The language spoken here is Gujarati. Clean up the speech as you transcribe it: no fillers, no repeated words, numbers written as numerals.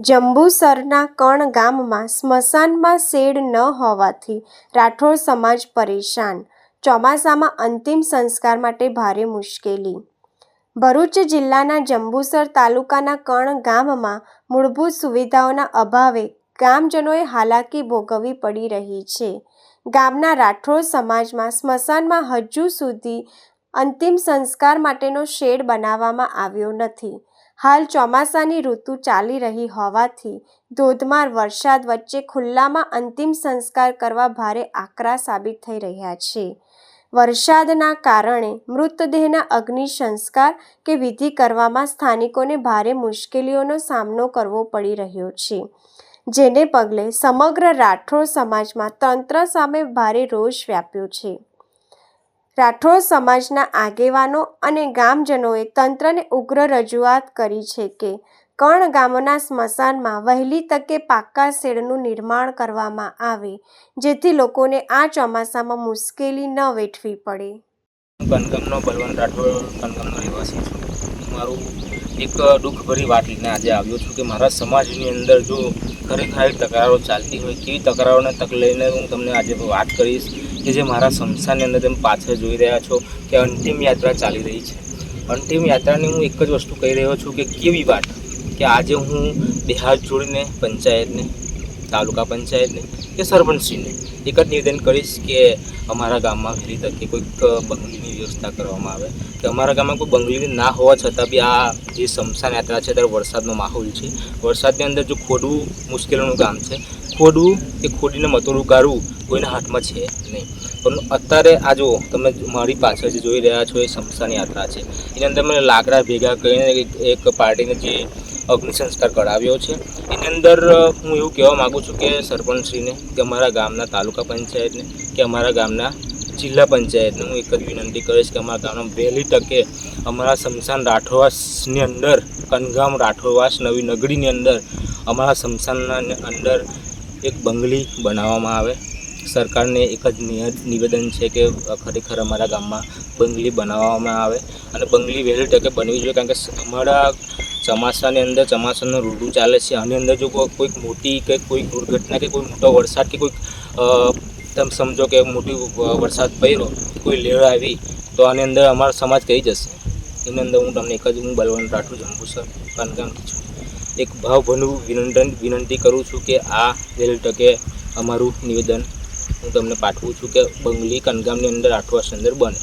જંબુસરના કણ ગામમાં સ્મશાનમાં શેડ ન હોવાથી રાઠોડ સમાજ પરેશાન. ચોમાસામાં અંતિમ સંસ્કાર માટે ભારે મુશ્કેલી. ભરૂચ જિલ્લાના જંબુસર તાલુકાના કણ ગામમાં મૂળભૂત સુવિધાઓના અભાવે ગ્રામજનોએ હાલાકી ભોગવવી પડી રહી છે. ગામના રાઠોડ સમાજમાં સ્મશાનમાં હજુ સુધી અંતિમ સંસ્કાર માટેનો શેડ બનાવવામાં આવ્યો નથી. હાલ ચોમાસાની ઋતુ ચાલી રહી હોવાથી ધોધમાર વરસાદ વચ્ચે ખુલ્લામાં અંતિમ સંસ્કાર કરવા ભારે આકરા સાબિત થઈ રહ્યા છે. વરસાદના કારણે મૃતદેહના અગ્નિ સંસ્કાર કે વિધિ કરવામાં સ્થાનિકોને ભારે મુશ્કેલીઓનો સામનો કરવો પડી રહ્યો છે, જેને પગલે સમગ્ર રાઠોડ સમાજમાં તંત્ર સામે ભારે રોષ વ્યાપ્યો છે. રાઠોડ સમાજના આગેવાનો અને ગામજનોએ તંત્રને ઉગ્ર રજૂઆત કરી છે કે કણ ગામના સ્મશાનમાં વહેલી તકે પાક્કા શેડનું નિર્માણ કરવામાં આવે, જેથી લોકોને આ ચોમાસામાં મુશ્કેલી ન વેઠવી પડે. કનગામનો બલવંત રાઠોડ કનગામનો રહેવાસી છું. મારું એક દુઃખભરી વાત લઈને આજે આવ્યો છું કે મારા સમાજની અંદર જો ખરેખર તકરારો ચાલતી હોય, કેવી તકરારોને તક લઈને હું તમને આજે વાત કરીશ કે જે મારા સંસ્થાની અંદર તમે પાછળ જોઈ રહ્યા છો કે અંતિમ યાત્રા ચાલી રહી છે. અંતિમ યાત્રાની હું એક જ વસ્તુ કહી રહ્યો છું કે કેવી વાત કે આજે હું બે હાથ જોડીને પંચાયતને, તાલુકા પંચાયતને કે સરપંચશ્રીને એક જ નિવેદન કરીશ કે અમારા ગામમાં વહેલી તકે કોઈક બંગલીની વ્યવસ્થા કરવામાં આવે, કે અમારા ગામમાં કોઈ બંગલી ના હોવા છતાં બી આ જે સ્મશાન યાત્રા છે ત્યારે વરસાદનો માહોલ છે. વરસાદની અંદર જો ખોદવું મુશ્કેલીનું કામ છે. ખોદવું કે ખોદીને મતોડું કાઢવું કોઈના હાથમાં છે નહીં. પણ અત્યારે આ જો તમે મારી પાછળ જે જોઈ રહ્યા છો એ સ્મશાન યાત્રા છે. એની અંદર મેં લાકડા ભેગા કરીને એક પાર્ટીને જે અગ્નિ સંસ્કાર કરાવ્યો છે. એની અંદર હું એવું કહેવા માગું છું કે સરપંચશ્રીને, કે અમારા ગામના તાલુકા પંચાયતને, કે અમારા ગામના જિલ્લા પંચાયતને હું એક જ વિનંતી કરીશ કે અમારા ગામમાં વહેલી તકે અમારા સ્મશાન રાઠોડવાસની અંદર, કનગામ રાઠોડવાસ નવી નગરીની અંદર અમારા સ્મશાનના અંદર એક બંગલી બનાવવામાં આવે. સરકારને એક જ નિવેદન છે કે ખરેખર અમારા ગામમાં બંગલી બનાવવામાં આવે અને બંગલી વહેલી તકે બનવી જોઈએ, કારણ કે અમારા ચોમાસાની અંદર ચોમાસાનો ઋતુ ચાલે છે. આની અંદર જો કોઈક મોટી કે કોઈ દુર્ઘટના કે કોઈ મોટો વરસાદ કે કોઈક તમે સમજો કે મોટી વરસાદ પડ્યો, કોઈ લહેર આવી તો આની અંદર અમારો સમાજ કહી જશે. એની અંદર હું તમને એક જ બલવંત રાઠોડ જંબુસર કનગામથી છું એક ભાવભર્યું વિનંતી કરું છું કે આ વહેલી તકે અમારું નિવેદન હું તમને પાઠવું છું કે બંગલી કનગામની અંદર રાઠોડવાસની અંદર બને.